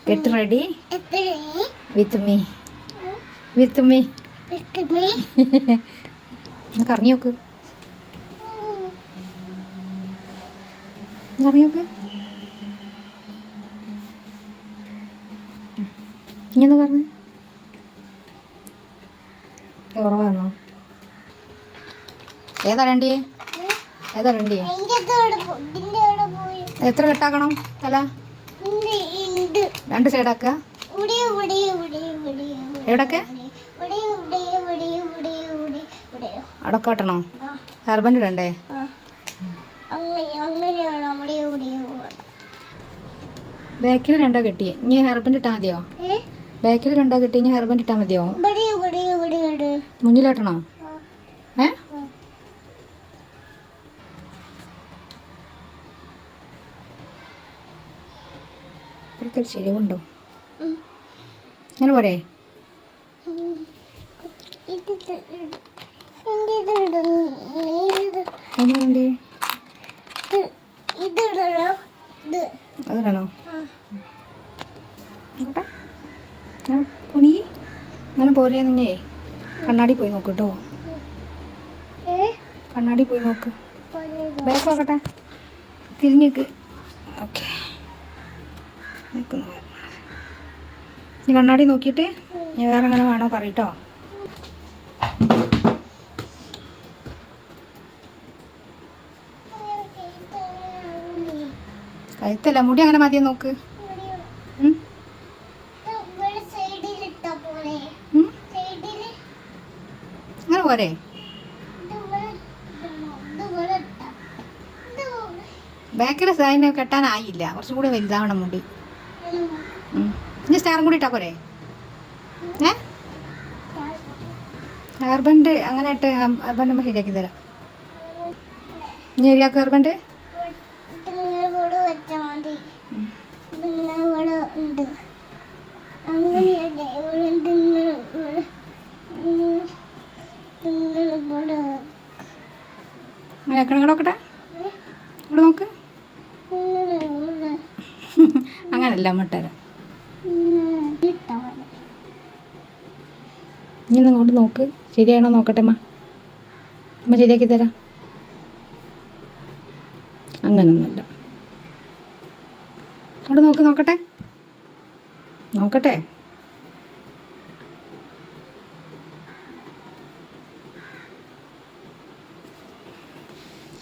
Get ready with me. With me. കറങ്ങി നോക്ക്. കറങ്ങി നോക്ക്. ഇങ്ങനെ പറഞ്ഞു കുറവാണോ? ഏതാ രണ്ടിയെ? ഏതാ രണ്ടിയെ? എത്ര കെട്ടാക്കണം തല? 2 സൈഡാക്കുക. എവിടൊക്കെ അടക്കോട്ടണോ? ഹെയർബാൻഡ് ഇടണ്ടേ? ബാക്കിൽ 2 കെട്ടി. ഇനി ഹെയർബാൻഡ് ഇട്ടാൽ മതിയോ? ബാക്കിൽ 2 കെട്ടി. ഇനി ഹെയർബാൻഡ് ഇട്ടാൽ മതിയോ? മുന്നിലിട്ടണോ? ഇപ്പോഴത്തെ ശരിവുണ്ടോ? അങ്ങനെ പോരെ? അതിടണോ? പൊണി അങ്ങനെ പോരെ? നിന്നേ കണ്ണാടി പോയി നോക്ക് കേട്ടോ. കണ്ണാടി പോയി നോക്ക്. ബാക്ക് നോക്കട്ടെ. തിരിഞ്ഞേക്ക്. ഓക്കെ. നീ കണ്ണാടി നോക്കിയിട്ട് ഞാൻ വേറെ അങ്ങനെ വേണോ പറയട്ടോ. കഴുത്തല്ല, മുടി അങ്ങനെ മതിയെ നോക്ക്. അങ്ങനെ പോരെ? ബാക്കിൽ സൈഡിനെ കെട്ടാനായില്ല, കുറച്ചും കൂടി വലുതാവണം മുടി. ഇനി സ്റ്റാറും കൂടി ഇട്ടാ പോരെ? ഹെയർബാൻഡ് അങ്ങനെ ഇട്ട് ഹെയർബാൻഡ് നമ്മൾ ശരിയാക്കി തരാം. ഇനി ശരിയാക്കും ഹെയർബാൻഡ്. അങ്ങനെ നോക്കട്ടെ. ഇവിടെ നോക്ക്. അങ്ങനല്ല മുട്ടര. ഇനി അങ്ങോട്ട് നോക്ക്. ശരിയാണോ നോക്കട്ടെ അമ്മ ശരിയാക്കി തരാം. അങ്ങനൊന്നുമല്ല. അവിടെ നോക്ക്. നോക്കട്ടെ നോക്കട്ടെ.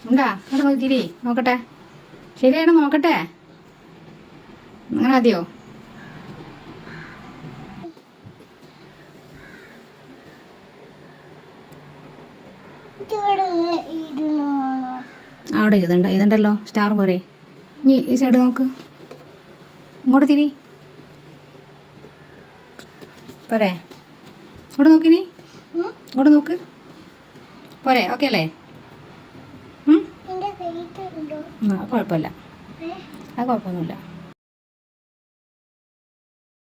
ഉണ്ടാ അവിടെ നോക്കി തിരി നോക്കട്ടെ. ശരിയാണോ നോക്കട്ടെ. അങ്ങനെ മതിയോ? അവിടെ ഇതുണ്ടല്ലോ സ്റ്റാർ പോരെ? ഇനി ഈ സൈഡ് നോക്ക്. ഇങ്ങോട്ട് തിരി പോരെ? ഇങ്ങോട്ട് നോക്കിനി. ഇങ്ങോട്ട് നോക്ക് പോരെ? ഓക്കെ അല്ലേ? കുഴപ്പമില്ല. അത് കുഴപ്പമൊന്നുമില്ല.